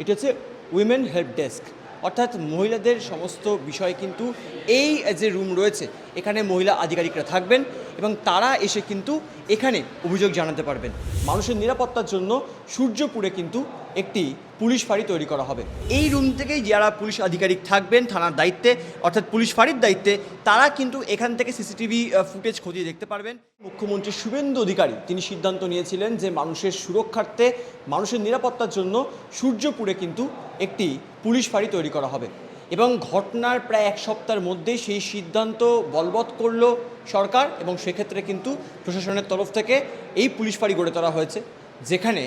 এটি হচ্ছে women help desk, অর্থাৎ মহিলাদের সমস্ত বিষয় কিন্তু এই যে রুম রয়েছে এখানে মহিলা আধিকারিকরা থাকবেন এবং তারা এসে কিন্তু এখানে অভিযোগ জানাতে পারবেন। মানুষের নিরাপত্তার জন্য সূর্যপুরে কিন্তু একটি পুলিশ ফাঁড়ি তৈরি করা হবে। এই রুম থেকেই যারা পুলিশ আধিকারিক থাকবেন থানার দায়িত্বে অর্থাৎ পুলিশ ফাঁড়ির দায়িত্বে, তারা কিন্তু এখান থেকে সিসিটিভি ফুটেজ খতিয়ে দেখতে পারবেন। মুখ্যমন্ত্রী শুভেন্দু অধিকারী তিনি সিদ্ধান্ত নিয়েছিলেন যে মানুষের সুরক্ষার্থে, মানুষের নিরাপত্তার জন্য সূর্যপুরে কিন্তু একটি পুলিশ ফাঁড়ি তৈরি করা হবে এবং ঘটনার প্রায় এক সপ্তাহের মধ্যেই সেই সিদ্ধান্ত বলবৎ করল সরকার এবং সেক্ষেত্রে কিন্তু প্রশাসনের তরফ থেকে এই পুলিশ ফাঁড়ি গড়ে তোলা হয়েছে, যেখানে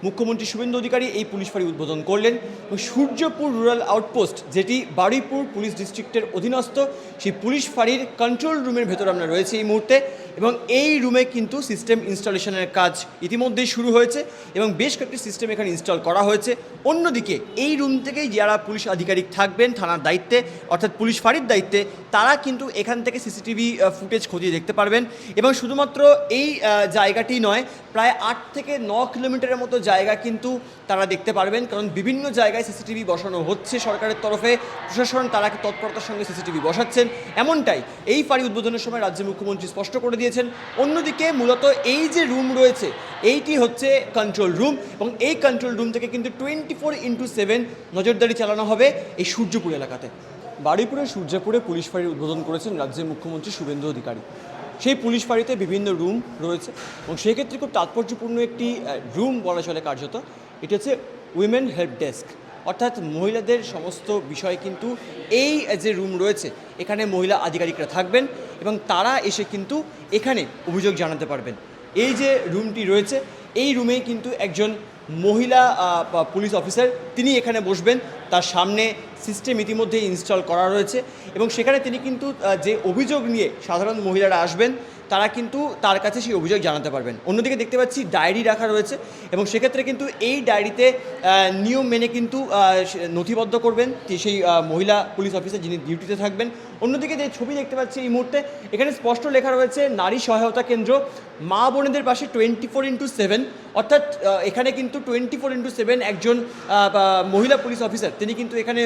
মুখ্যমন্ত্রী শুভেন্দু অধিকারী এই পুলিশ ফাঁড়ি উদ্বোধন করলেন এবং সূর্যপুর রুরাল আউটপোস্ট, যেটি বারুইপুর পুলিশ ডিস্ট্রিক্টের অধীনস্থ, সেই পুলিশ ফাঁড়ির কন্ট্রোল রুমের ভেতরে আমরা রয়েছে এই মুহূর্তে এবং এই রুমে কিন্তু সিস্টেম ইনস্টলেশনের কাজ ইতিমধ্যেই শুরু হয়েছে এবং বেশ কয়েকটি সিস্টেম এখানে ইনস্টল করা হয়েছে। অন্যদিকে এই রুম থেকেই যারা পুলিশ আধিকারিক থাকবেন থানার দায়িত্বে অর্থাৎ পুলিশ ফাঁড়ির দায়িত্বে, তারা কিন্তু এখান থেকে সিসিটিভি ফুটেজ খতিয়ে দেখতে পারবেন এবং শুধুমাত্র এই জায়গাটি নয়, প্রায় 8 থেকে 9 কিলোমিটারের মতো জায়গা কিন্তু তারা দেখতে পারবেন, কারণ বিভিন্ন জায়গায় সিসিটিভি বসানো হচ্ছে সরকারের তরফে, প্রশাসন তারা তৎপরতার সঙ্গে সিসিটিভি বসাচ্ছেন। এমনটাই এই ফাঁড়ি উদ্বোধনের সময় রাজ্যের মুখ্যমন্ত্রী স্পষ্ট করে দিয়েছেন। অন্যদিকে মূলত এই যে রুম রয়েছে এইটি হচ্ছে কন্ট্রোল রুম এবং এই কন্ট্রোল রুম থেকে কিন্তু 24/7 নজরদারি চালানো হবে এই সূর্যপুর এলাকাতে। বারুইপুরের সূর্যপুরে পুলিশ ফাঁড়ির উদ্বোধন করেছেন রাজ্যের মুখ্যমন্ত্রী শুভেন্দু অধিকারী। সেই পুলিশ ফাঁড়িতে বিভিন্ন রুম রয়েছে এবং সেক্ষেত্রে খুব তাৎপর্যপূর্ণ একটি রুম বলা চলে কার্যত। এটি হচ্ছে উইমেন হেল্প ডেস্ক, অর্থাৎ মহিলাদের সমস্ত বিষয় কিন্তু এই যে রুম রয়েছে এখানে মহিলা আধিকারিকরা থাকবেন এবং তারা এসে কিন্তু এখানে অভিযোগ জানাতে পারবেন। এই যে রুমটি রয়েছে এই রুমেই কিন্তু একজন মহিলা পুলিশ অফিসার তিনি এখানে বসবেন, তার সামনে সিস্টেম ইতিমধ্যে ইনস্টল করা রয়েছে এবং সেখানে তিনি কিন্তু যে অভিযোগ নিয়ে সাধারণ মহিলারা আসবেন তারা কিন্তু তার কাছে সেই অভিযোগ জানাতে পারবেন। অন্যদিকে দেখতে পাচ্ছি ডায়েরি রাখা রয়েছে এবং সেক্ষেত্রে কিন্তু এই ডায়েরিতে নিয়ম মেনে কিন্তু নথিবদ্ধ করবেন সেই মহিলা পুলিশ অফিসার যিনি ডিউটিতে থাকবেন। অন্যদিকে যে ছবি দেখতে পাচ্ছি এই মুহূর্তে এখানে স্পষ্ট লেখা রয়েছে নারী সহায়তা কেন্দ্র, মা বোনেদের পাশে 24/7, অর্থাৎ এখানে কিন্তু 24/7 একজন মহিলা পুলিশ অফিসার তিনি কিন্তু এখানে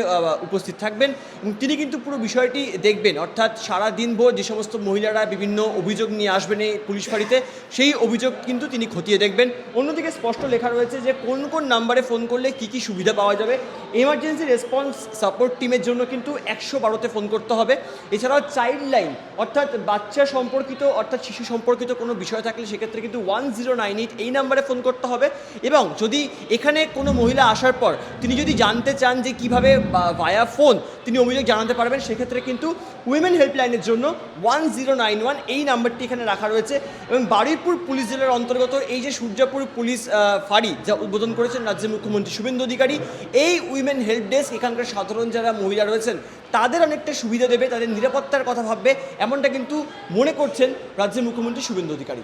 উপস্থিত থাকবেন এবং তিনি কিন্তু পুরো বিষয়টি দেখবেন, অর্থাৎ সারাদিনভর যে সমস্ত মহিলারা বিভিন্ন অভিযোগ নিয়ে আসবেন এই পুলিশ ফাঁড়িতে সেই অভিযোগ কিন্তু তিনি খতিয়ে দেখবেন। অন্যদিকে স্পষ্ট লেখা রয়েছে যে কোন কোন নাম্বারে ফোন করলে কী কী সুবিধা পাওয়া যাবে। এমার্জেন্সি রেসপন্স সাপোর্ট টিমের জন্য কিন্তু 112-তে ফোন করতে হবে। এছাড়াও চাইল্ড লাইন, অর্থাৎ বাচ্চা সম্পর্কিত অর্থাৎ শিশু সম্পর্কিত কোনো বিষয় থাকলে সেক্ষেত্রে কিন্তু 1098 এই নাম্বারে ফোন করতে হবে এবং যদি এখানে কোনো মহিলা আসার পর তিনি যদি জানতে চান যে কীভাবে ভায়া ফোন তিনি অভিযোগ জানাতে পারবেন, সেক্ষেত্রে কিন্তু উইমেন হেল্পলাইনের জন্য 1091 এই নাম্বারটি এখানে রাখা রয়েছে। এবং বারুইপুর পুলিশ জেলার অন্তর্গত এই যে সূর্যপুর পুলিশ ফাঁড়ি যা উদ্বোধন করেছেন রাজ্যের মুখ্যমন্ত্রী শুভেন্দু অধিকারী, এই উইমেন হেল্প ডেস্ক এখানকার সাধারণ যারা মহিলা রয়েছেন তাদের অনেকটা সুবিধা দেবে, তাদের নিরাপত্তার কথা ভাববে, এমনটা কিন্তু মনে করছেন রাজ্যের মুখ্যমন্ত্রী শুভেন্দু অধিকারী।